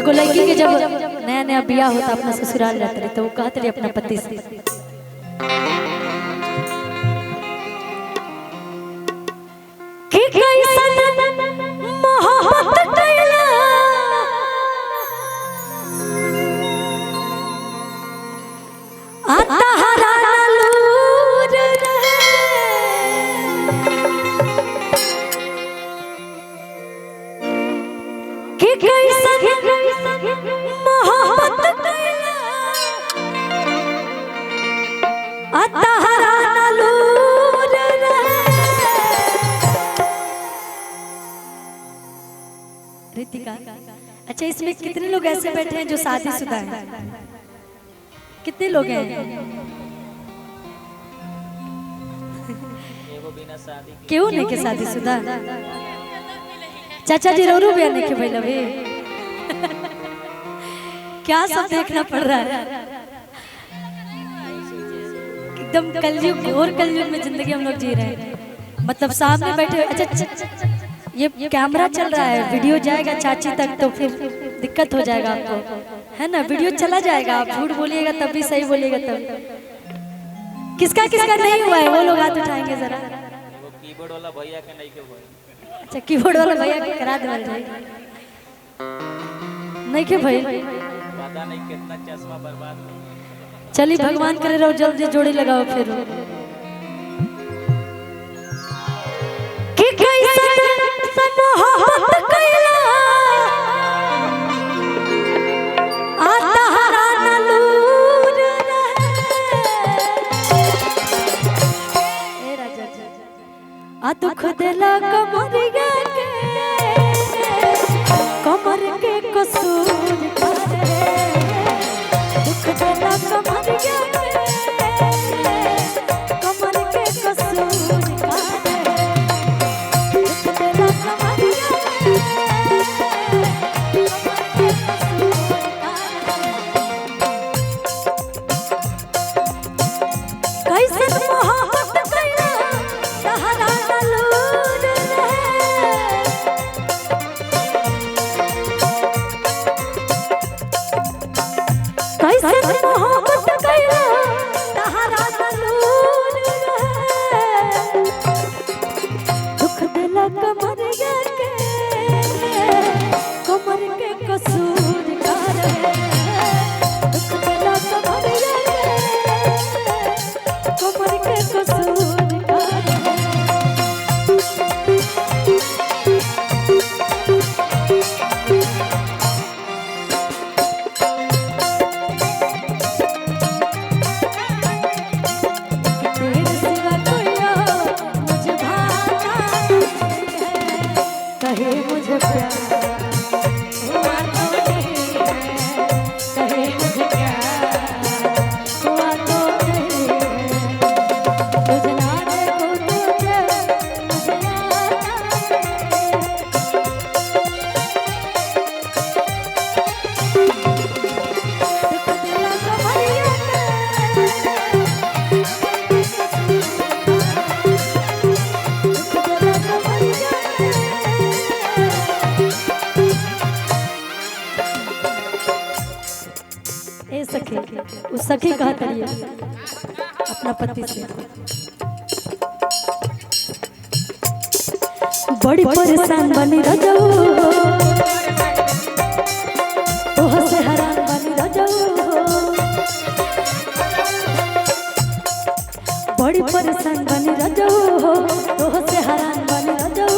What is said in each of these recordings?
एगो लड़की के जब नया नया बियाह होता अपना ससुराल रहते रहे तो वो कहते रहे अपना पति से कि कैसन मोहब्बत कैला आता हरा लूर रहे कि कैसन मोहब्बत कैला आता हरा लूर रहे। रितिका, अच्छा इसमें कितने लोग ऐसे बैठे हैं जो शादीशुदा हैं? कितने लोग हैं? क्यों नहीं के शादीशुदा? चाचा जी रो बयान के भाई लवे क्या सब देखना पड़ रहा है एकदम कलयुग, घोर कलयुग में जिंदगी हम लोग जी रहे हैं। मतलब सामने बैठे, अच्छा ये कैमरा चल रहा है, वीडियो जाएगा चाची तक तो फिर दिक्कत हो जाएगा आपको, है ना? वीडियो चला जाएगा, आप झूठ बोलिएगा तब भी सही बोलिएगा तब। किसका किसका नहीं हुआ है वो लोग हाथ उठाएंगे जरा। कीबोर्ड वाला भैया के नहीं के हुआ। अच्छा कीबोर्ड वाला भैया के करा दे नहीं के भाई, पता नहीं कितना चश्मा बर्बाद। चलिए भगवान करे रहो जल्दी जोड़ी लगाओ फिर। कि कैसन मोहब्बत कैला आता हरा लूर रहे। ए राजा जी आ दुख देला कमरिया के, कमर के कसूर करे। दुख देला कमरिया के, कमर के कसूर करे। दुख देला कमरिया के, कमर के कसूर करे। कैसन मोहब्बत कैला सहारा लूर रहे। कैसन मोहब्बत कैला सहारा लूर रहे। दुख दिला कमरिया के, कमर के कसूर करे। दुख दिला कमरिया के, कमर के कसूर करे। तेरे सिवा कोई और मुझे भाता नहीं है, कहे मुझे प्यार हुआ तो नहीं है, कहे मुझे प्यार हुआ तो नहीं है। तुझे ना देखो तुझे मुझे आता ए सखी, उस सखी कहत रही अपना पति से, बड़ी परेशान बनी रजऊ, तोह से हैरान बनी रजऊ। बड़ी परेशान बनी रजऊ, तोह से हैरान बनी रजऊ।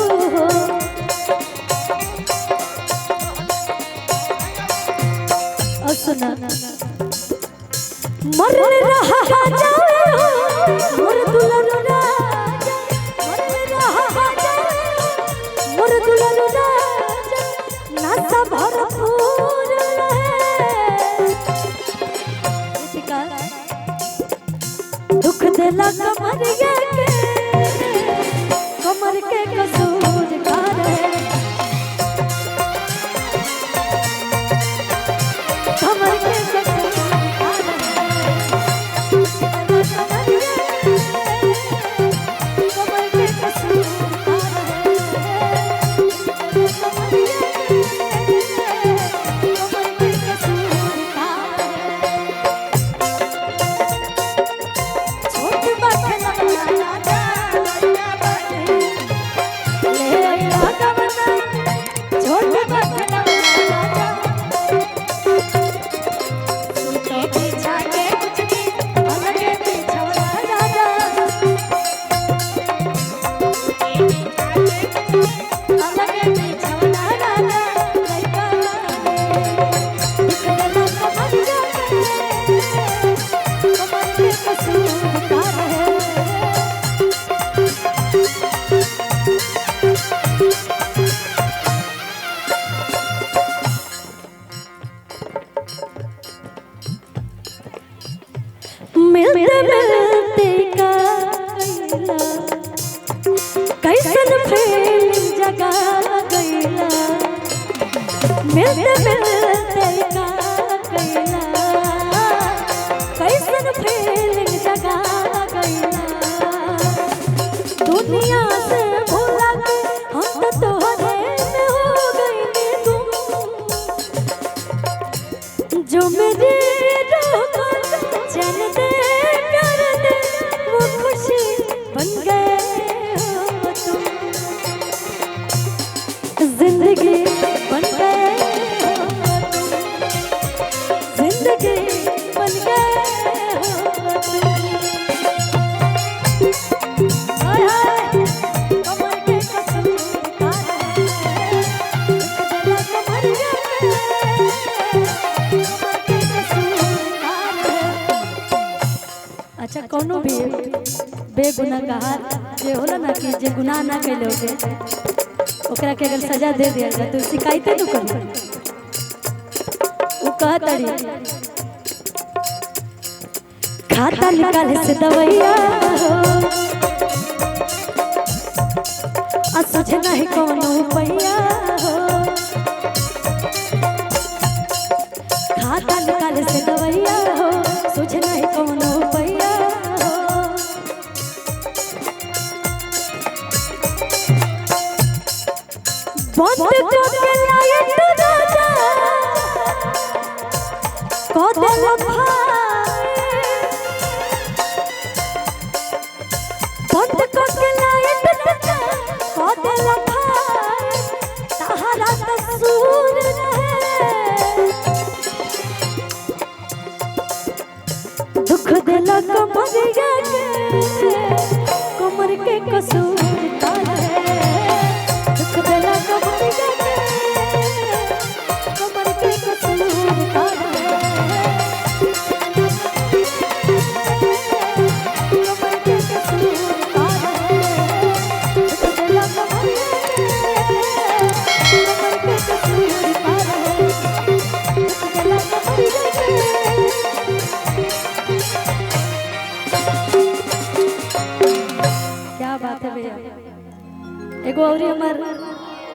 और सुना मर रहा जाए मोर दुल्हन राजा, मर रहा जाए मोर दुल्हन राजा, नासा भरपूर रहे। दुख दिला कमरिया के, कमर के कसूर करे। कमर के कसूर करे। मिलते का कैला कैसन फेल जगा गैला मिलते मिलते का कैला कैसन फेल जगा गैला दुनिया से भूला के हम तो तोहरे में हो गए गुम जो मेरी रूह को चैन दे प्यार दे वो खुशी बन गए हो तुम जिंदगी बन गए हो तुम जिंदगी बन गए हो तुम हाय हाय कमर के कसूर का कमर अच्छा कोनो भी बेगुनाहगार जे होला ना कि जे गुनाह ना कैले होगे ओकरा के अगर सजा दे दिया जाए तो शिकायत न करी वो कहतड़ी खाता निकाले से दवैया हो आ सोचे नहीं कोनो पैया हो खाता निकाले से दवैया हो सोचे नहीं कोनो पैया हो बंद को के लायक राजा को दिल बंद को के लायक राजा को दिल ताहरा कसूर रहे दुख दिला कमरिया के कमर के कसूर का है दुख दिला कमरिया के कमर के कसूर का है कमर के कसूर का है दुख दिला कमरिया के कमर के कसूर का है दुख दिला कमरिया के क्या बात है भैया एगो और हमार